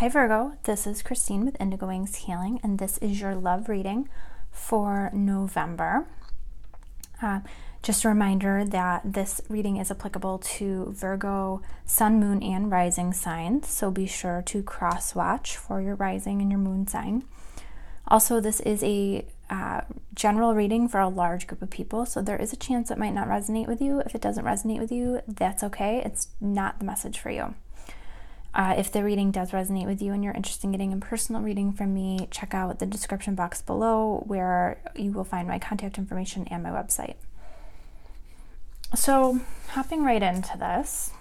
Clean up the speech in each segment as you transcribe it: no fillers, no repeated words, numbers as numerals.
Hi Virgo, this is Christine with Indigo Wings Healing, and this is your love reading for November. Just a reminder that this reading is applicable to Virgo, Sun, Moon, and Rising signs, so be sure to cross-watch for your rising and your moon sign. Also, this is a general reading for a large group of people, so there is a chance it might not resonate with you. If it doesn't resonate with you, that's okay. It's not the message for you. If the reading does resonate with you and you're interested in getting a personal reading from me, check out the description box below where you will find my contact information and my website. So, hopping right into this,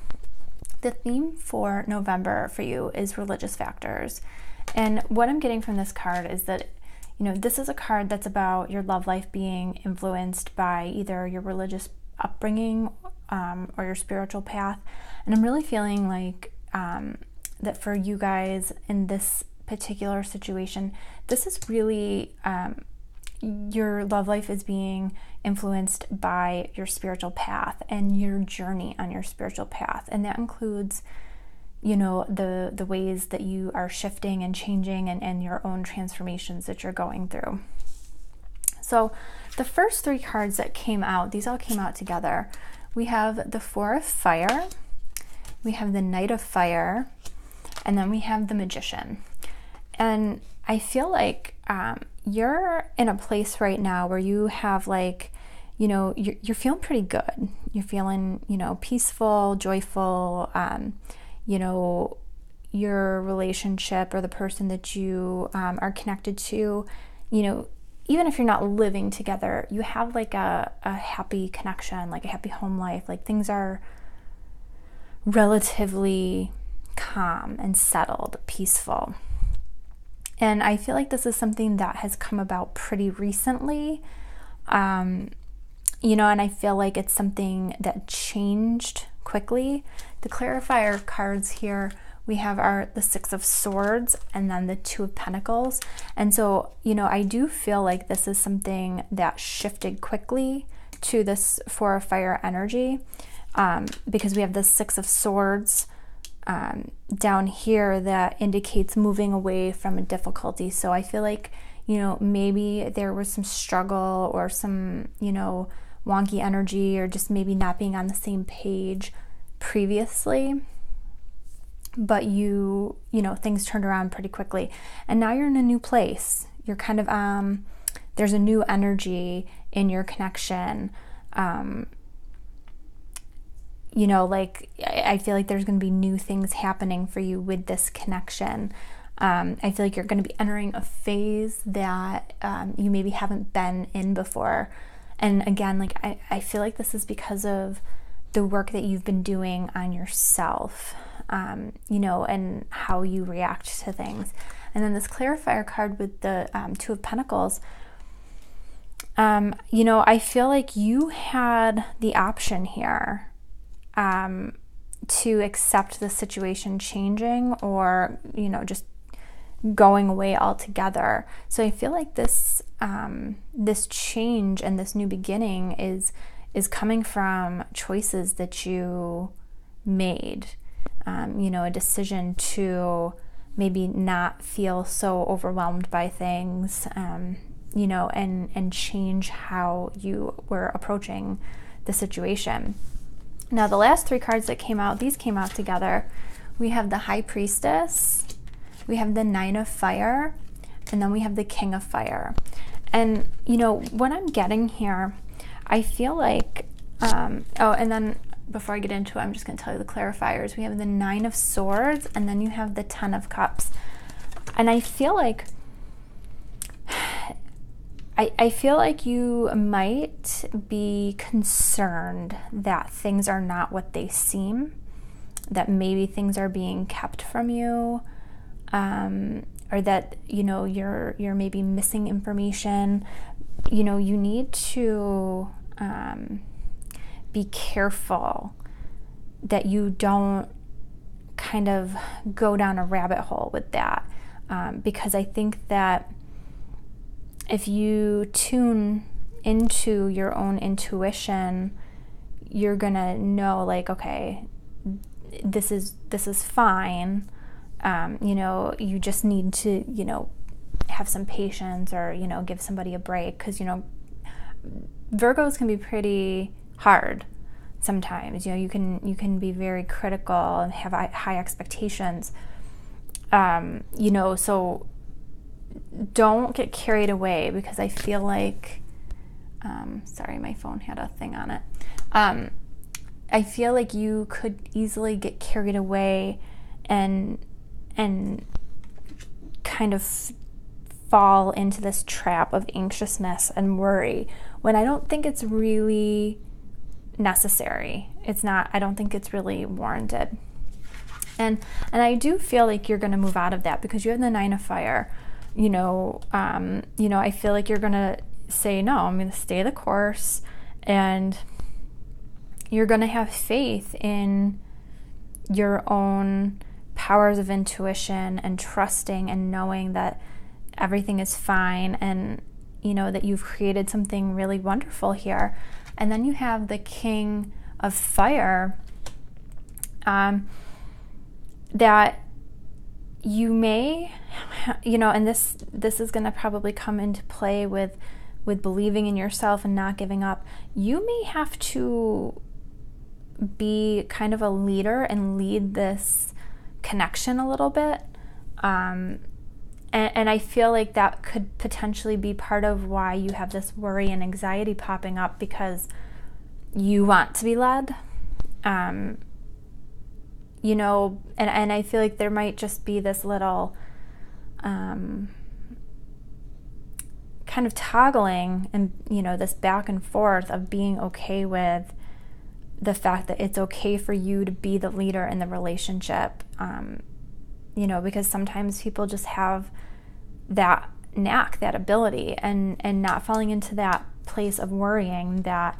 the theme for November for you is religious factors. And what I'm getting from this card is that, this is a card that's about your love life being influenced by either your religious upbringing or your spiritual path. And I'm really feeling like that for you guys in this particular situation, this is really your love life is being influenced by your spiritual path and your journey on your spiritual path. And that includes, the ways that you are shifting and changing and your own transformations that you're going through. So the first three cards that came out, these all came out together. We have the Four of Fire, we have the Knight of Fire, and then we have the Magician. And I feel like you're in a place right now where you have you're feeling pretty good. You're feeling, peaceful, joyful, your relationship or the person that you are connected to, even if you're not living together, you have like a happy connection, like a happy home life, like things are relatively calm and settled, peaceful. And I feel like this is something that has come about pretty recently, and I feel like it's something that changed quickly. The clarifier cards here we have are the Six of Swords and then the Two of Pentacles. And so, I do feel like this is something that shifted quickly to this Four of Fire energy, because we have the Six of Swords down here that indicates moving away from a difficulty. So I feel like, maybe there was some struggle or some, wonky energy or just maybe not being on the same page previously, but things turned around pretty quickly. And now you're in a new place. You're kind of, there's a new energy in your connection. I feel like there's going to be new things happening for you with this connection. I feel like you're going to be entering a phase that you maybe haven't been in before. And again, I feel like this is because of the work that you've been doing on yourself, and how you react to things. And then this clarifier card with the Two of Pentacles, I feel like you had the option here to accept the situation changing or, just going away altogether. So I feel like this this change and this new beginning is coming from choices that you made, a decision to maybe not feel so overwhelmed by things, and change how you were approaching the situation. Now, the last three cards that came out, these came out together. We have the High Priestess, we have the Nine of Fire, and then we have the King of Fire. And, what I'm getting here, I feel like, and then before I get into it, I'm just going to tell you the clarifiers. We have the Nine of Swords, and then you have the Ten of Cups. And I feel like, you might be concerned that things are not what they seem, that maybe things are being kept from you, or that, you're maybe missing information. You need to be careful that you don't kind of go down a rabbit hole with that, because I think that if you tune into your own intuition, you're gonna know, like, okay, this is fine, You just need to, have some patience, or, give somebody a break, because, Virgos can be pretty hard sometimes. You can be very critical and have high expectations. So don't get carried away, because I feel like, sorry, my phone had a thing on it. I feel like you could easily get carried away and kind of fall into this trap of anxiousness and worry, when I don't think it's really necessary. I don't think it's really warranted. And I do feel like you're going to move out of that, because you have the 9 of fire. I feel like you're going to say, no, I'm going to stay the course, and you're going to have faith in your own powers of intuition, and trusting and knowing that everything is fine, and that you've created something really wonderful here. And then you have the King of Fire, that you may, and this is going to probably come into play with believing in yourself and not giving up. You may have to be kind of a leader and lead this connection a little bit. And I feel like that could potentially be part of why you have this worry and anxiety popping up, because you want to be led. And I feel like there might just be this little kind of toggling, and this back and forth of being okay with the fact that it's okay for you to be the leader in the relationship. Because sometimes people just have that knack, that ability, and not falling into that place of worrying that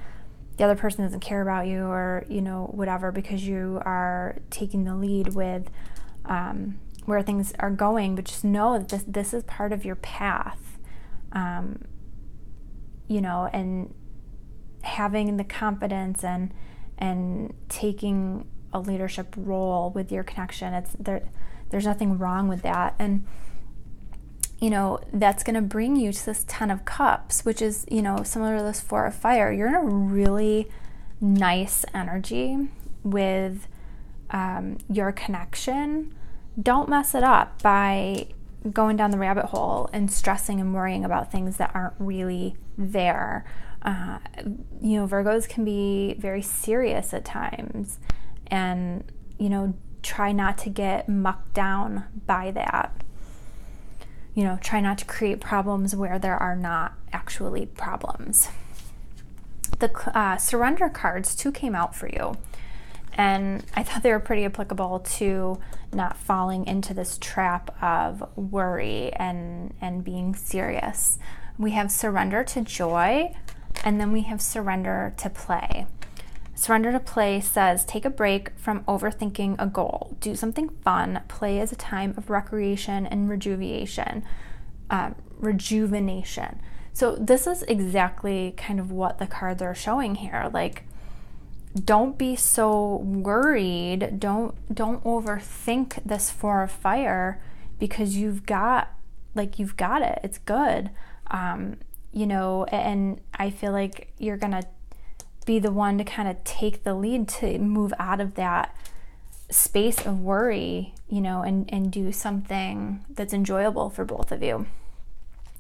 the other person doesn't care about you, or whatever, because you are taking the lead with where things are going. But just know that this is part of your path, and having the confidence and taking a leadership role with your connection. There's nothing wrong with that. And that's going to bring you to this 10 of Cups, which is, similar to this 4 of Fire. You're in a really nice energy with your connection. Don't mess it up by going down the rabbit hole and stressing and worrying about things that aren't really there. Virgos can be very serious at times, and, try not to get mucked down by that. Try not to create problems where there are not actually problems. The surrender cards, 2 came out for you, and I thought they were pretty applicable to not falling into this trap of worry and being serious. We have surrender to joy, and then we have surrender to play. Surrender to play says, take a break from overthinking a goal. Do something fun. Play is a time of recreation and rejuvenation. So this is exactly kind of what the cards are showing here. Like, don't be so worried. Don't overthink this 4 of Fire, because you've got it. It's good. And I feel like you're gonna be the one to kind of take the lead to move out of that space of worry, and do something that's enjoyable for both of you.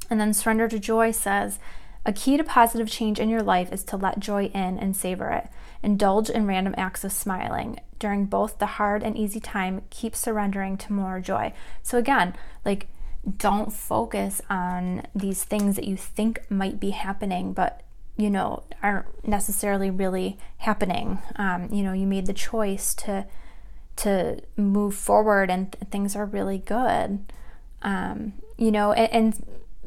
And then surrender to joy says, a key to positive change in your life is to let joy in and savor it. Indulge in random acts of smiling. During both the hard and easy time, keep surrendering to more joy. So again, don't focus on these things that you think might be happening, but aren't necessarily really happening. You made the choice to move forward, and things are really good. And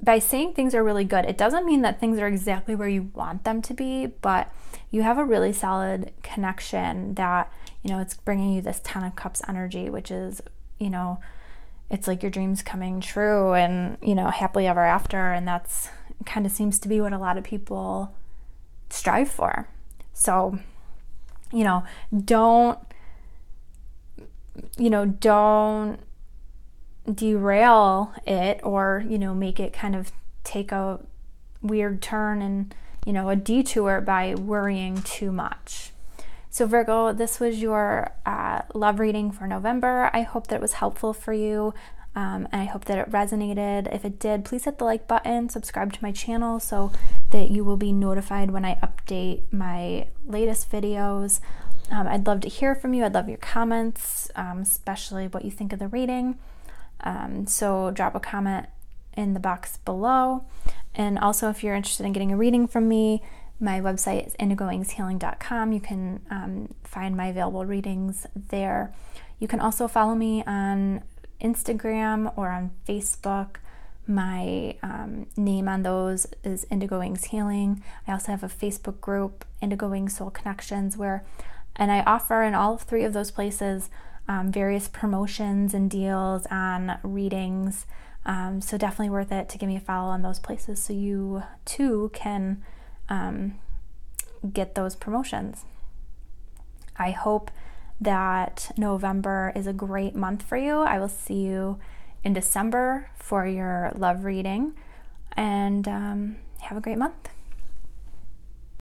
by saying things are really good, it doesn't mean that things are exactly where you want them to be, but you have a really solid connection that, it's bringing you this 10 of Cups energy, which is, it's like your dreams coming true, and, happily ever after. And that's kind of seems to be what a lot of people strive for. So, don't derail it or, make it kind of take a weird turn and, a detour by worrying too much. So Virgo, this was your love reading for November. I hope that it was helpful for you, and I hope that it resonated. If it did, please hit the like button, subscribe to my channel so that you will be notified when I update my latest videos. I'd love to hear from you. I'd love your comments, especially what you think of the reading. So drop a comment in the box below. And also, if you're interested in getting a reading from me, my website is indigowingshealing.com. You can find my available readings there. You can also follow me on Instagram or on Facebook. My name on those is Indigo Wings Healing. I also have a Facebook group, Indigo Wings Soul Connections, and I offer in all 3 of those places various promotions and deals on readings. So definitely worth it to give me a follow on those places so you too can get those promotions. I hope that November is a great month for you. I will see you in December for your love reading, and have a great month.